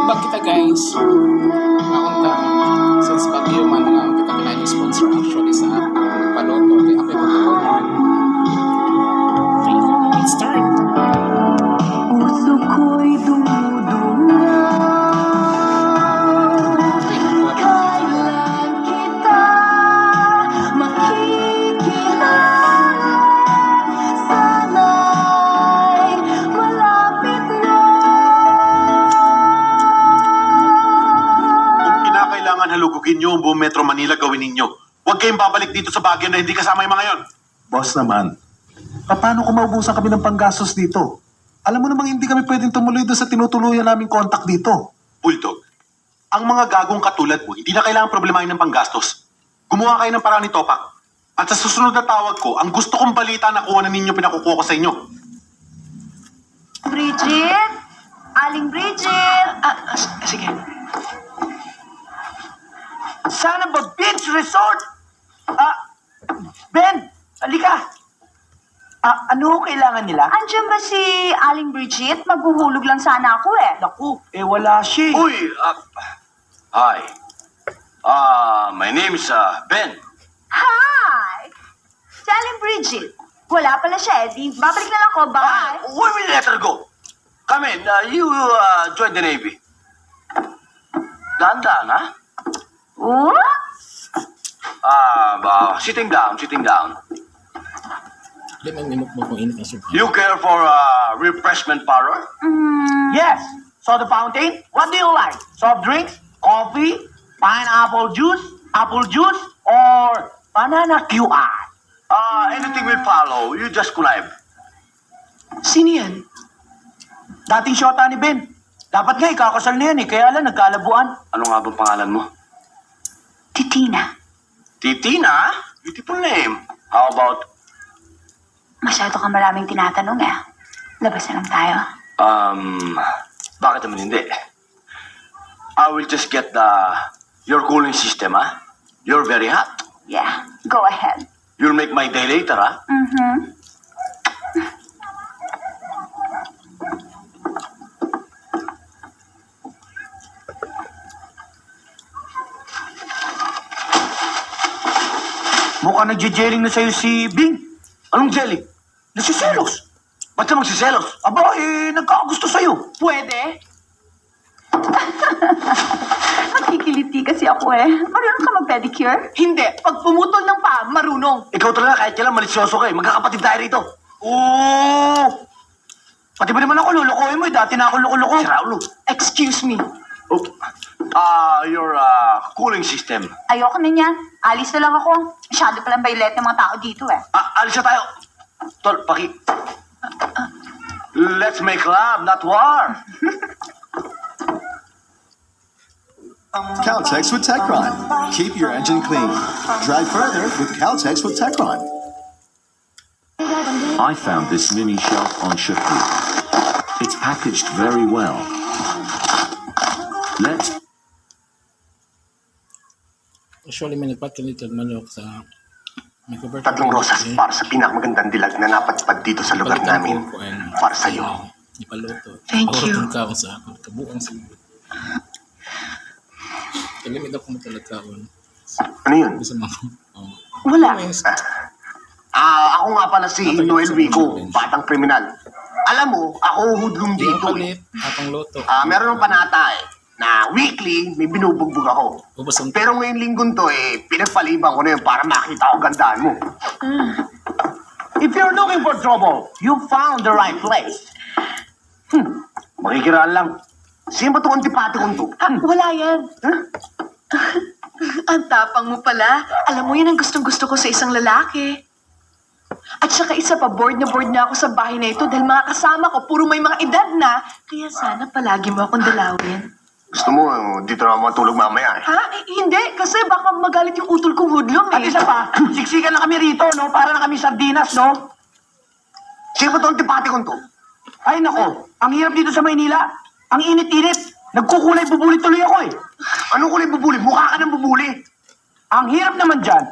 Bag kita guys. Nakunta. Since Baguio man nga kita kailangan sponsor actually sa Paloto. Kaya kami pagkakunan. Okay, let's start. Puso ko'y dumudunga. Kailan kita makikilala? Sana'y malapit na. Kung kinakailangan halugugin nyo ang buong Metro Manila, gawin ninyo. Huwag kayong babalik dito sa Baguio na hindi kasama yung mga yon. Boss naman, paano kung maubusan kami ng panggastos dito? Alam mo namang hindi kami pwedeng tumuloy doon sa tinutuluyan naming contact dito. Bulldog, ang mga gagong katulad mo, hindi na kailangan problemahin ng panggastos. Gumawa kayo ng paraan ni Topak. At sa susunod na tawag ko, ang gusto kong balita na kuha na ninyo pinakukuha ko sa inyo. Bridget? Aling Bridget? Sige. Sana ba beach resort? Ben, halika. Ano kailangan nila? Andiyan ba si Aling Bridget? Maghuhulog lang sana ako eh. Naku, wala siya. Uy, hi. My name is Ben. Hi! Si Aling Bridget. Wala pala siya eh. Di, babalik na lang ako. Bye! Where will you let her go? Come in. You join the Navy. Dahan-dahan, ha? What? Sitting down, sitting down. Hindi man minok mo kung init na soup. You care for refreshment parlor? Yes. Soda fountain? What do you like? Soft drinks? Coffee? Pineapple juice? Apple juice? Or banana QR? Anything will follow. You just connive. Sino yan? Dating shota ni Ben. Dapat nga ikakasal na yan eh. Kaya lang nagkalabuan. Ano nga bang pangalan mo? Titina. Titina? Beautiful name. How about, Masyado ka maraming tinatanong eh. Labas na lang tayo. bakit naman hindi? I will just get your cooling system, ha? You're very hot. Yeah, go ahead. You'll make my day later, ha? Mm-hmm. Mukhang nagje-jelling na sa'yo si Bing. Anong jelly? Nasiselos. Ba't ka magsiselos? Aba, nagkakagusto sa'yo. Pwede? Nakikiliti kasi ako eh. Marunong ka mag-pedicure? Hindi. Pag pumutol ng paa, marunong. Ikaw talaga kahit kailan malisyoso ka eh. Magkakapatid tayo rito. Oo. Pati ba naman ako lulukoy mo eh. Dati na ako loko-loko. Sira ulo. Excuse me. Okay. Your cooling system. Ayoko na niyan. Alis na lang ako. Masyado palang baylet ng mga tao dito eh. Alis na tayo. Tol, Let's make love, not war. Caltex with Techron. Keep your engine clean. Drive further with Caltex with Techron. I found this mini shelf on Shopee. It's packaged very well. Let's Usually may nagpatilitan manok sa may cover. Tatlong rosas para sa pinakamagandang dilag na napadpad dito sa lugar namin. Para sa'yo. Ipaloto. Thank you. Ka sa ako. Kabuang siguro. Kalimit ako mo talaga ako. Ano yun? Gusto mo. Wala. Ako nga pala si Noel Rico, batang kriminal. Alam mo, ako hudlum Di ang dito. palit. Atang loto. Meron ng panata na weekly may binubugbog ako. Ubus ang Pero ngayong linggon to pinagpaliban ko na yun para makita ko gandaan mo. If you're looking for trouble, you found the right place. Makikiraan lang. Sino ba itong antipati kong to? Wala yan. Ang tapang mo pala. Alam mo yan ang gustong-gusto ko sa isang lalaki. At saka isa pa, bored na ako sa bahay na ito dahil mga kasama ko, puro may mga edad na. Kaya sana palagi mo akong dalawin. Gusto mo, dito na matulog mamaya Ha? Hindi, kasi baka magalit yung utol kong hudlong At isa pa, siksikan na kami rito, no? Para na kami sardinas, no? Sino ba itong antipati kong to? Ay, nako. Ang hirap dito sa Maynila. Ang init-init. Nagkukulay bubuli tuloy ako eh. Anong kulay bubuli? Mukha ka ng bubuli. Ang hirap naman dyan.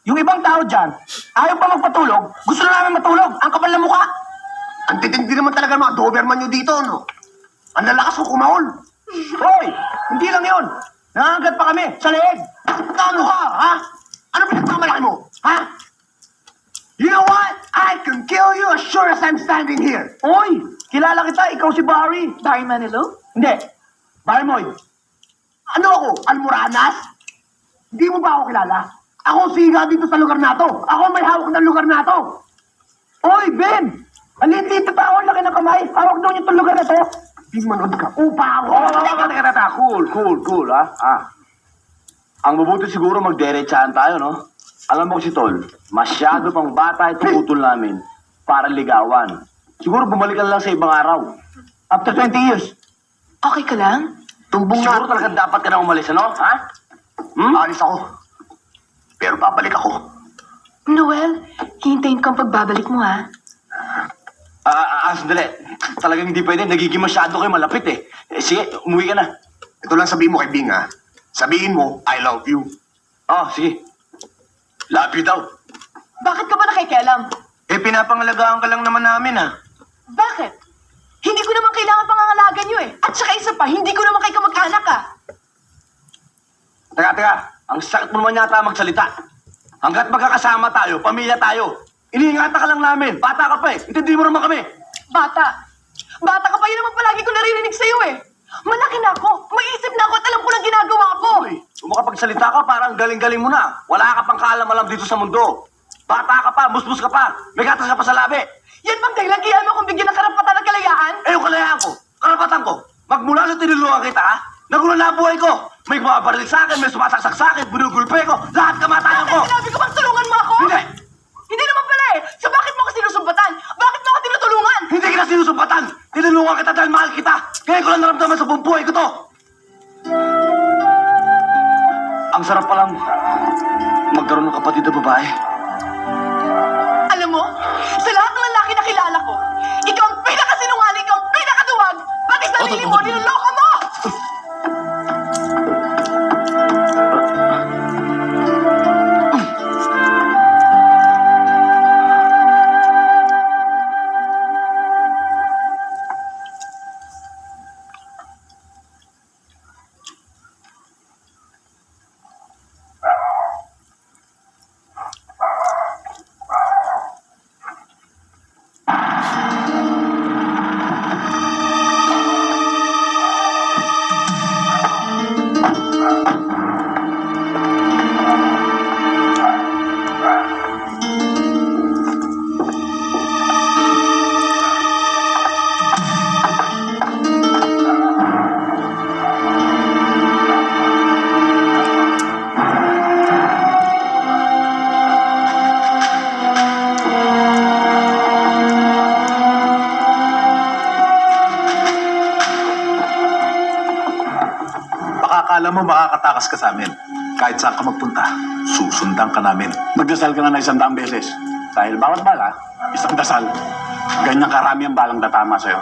Yung ibang tao dyan, ayaw pa magpatulog. Gusto na namin matulog. Ang kapal na mukha. Ang titindi naman talaga ng mga Doberman nyo dito, no? Ang lalakas ko kumahol. Hoy! Hindi lang yun! Nangangagat pa kami sa leeg! Ano ka, ha? Ano pinagmamalaki mo? Ha? You know what? I can kill you as sure as I'm standing here. Hoy! Kilala kita, ikaw si Barry. Barry Manilow? Hindi. Barry Moy. Ano ako? Almoranas? Hindi mo ba ako kilala? Ako siga dito sa lugar na to. Ako may hawak ng lugar na to. Oy, Ben! Alin-lito pa ako, laki ng kamay. Hawak daw niyo itong lugar na to. Di manood ka. Upa ako. Teka. Cool, ha? Ang mabuti siguro magderechahan tayo, no? Alam mo si Tol, masyado pang bata itong utol namin para ligawan. Siguro bumalikan lang sa ibang araw. After 20 years. Okay ka lang? Tumbong Siguro talaga dapat ka na umalis, ano? Ha? Alis ako. Pero babalik ako. Noel, hintayin ko ang pagbabalik mo, ha? Sandali. Talagang hindi pwede. Nagiging masyado kayo malapit eh. Sige, umuwi ka na. Ito lang sabihin mo kay Bing, ha? Sabihin mo, I love you. Oh, sige. Love you daw. Bakit ka ba nakikialam? Eh, pinapangalagaan ka lang naman namin, ha? Bakit? Hindi ko naman kailangan pangangalagan nyo eh. At saka isa pa, hindi ko naman kayo kamag-anak ah. Teka. Ang sakit mo naman yata magsalita. Hanggat magkakasama tayo, pamilya tayo. Iniingatan ka lang namin. Bata ka pa eh. Intindi mo naman kami. Bata. Bata ka pa, yun naman palagi ko naririnig sa'yo eh. Malaki na ako, may isip na ako at alam ko lang ginagawa ko. Uy, kung makapagsalita ka, parang galing-galing mo na. Wala ka pang kaalam-alam dito sa mundo. Bata ka pa, musmus ka pa, may gatas ka pa sa labi. Yan bang dahilan kaya mo akong bigyan ng karapatan ng kalayaan? Eh, yung kalayaan ko, karapatan ko. Magmula na tinulungan kita, ha? Nagulo na ang buhay ko. May kumabarilig sa akin, may sumasaksak sa akin, binugulpe ko, lahat kamatayan ko. Bakit sinabi ko bang tulungan mo ako? Hindi! Hindi naman pala eh. So bakit mo ako sinusumbatan? Bakit mo ako tinutulungan? Hindi kita sinusumpatan. Tinulungan kita dahil mahal kita. Kaya ko lang naramdaman sa buong buhay ko to. Ang sarap palang magkaroon ng kapatid na babae. Alam mo, sa lahat ng lalaki na kilala ko, ikaw ang pinakasinungaling, ikaw ang pinakaduwag, pati sarili mo, niloloko mo! Akala mo makakatakas ka sa amin. Kahit saan ka magpunta, susundan ka namin. Magdasal ka na 100 beses. Dahil bawat bala, isang dasal. Ganyang karami ang balang tatama sa'yo.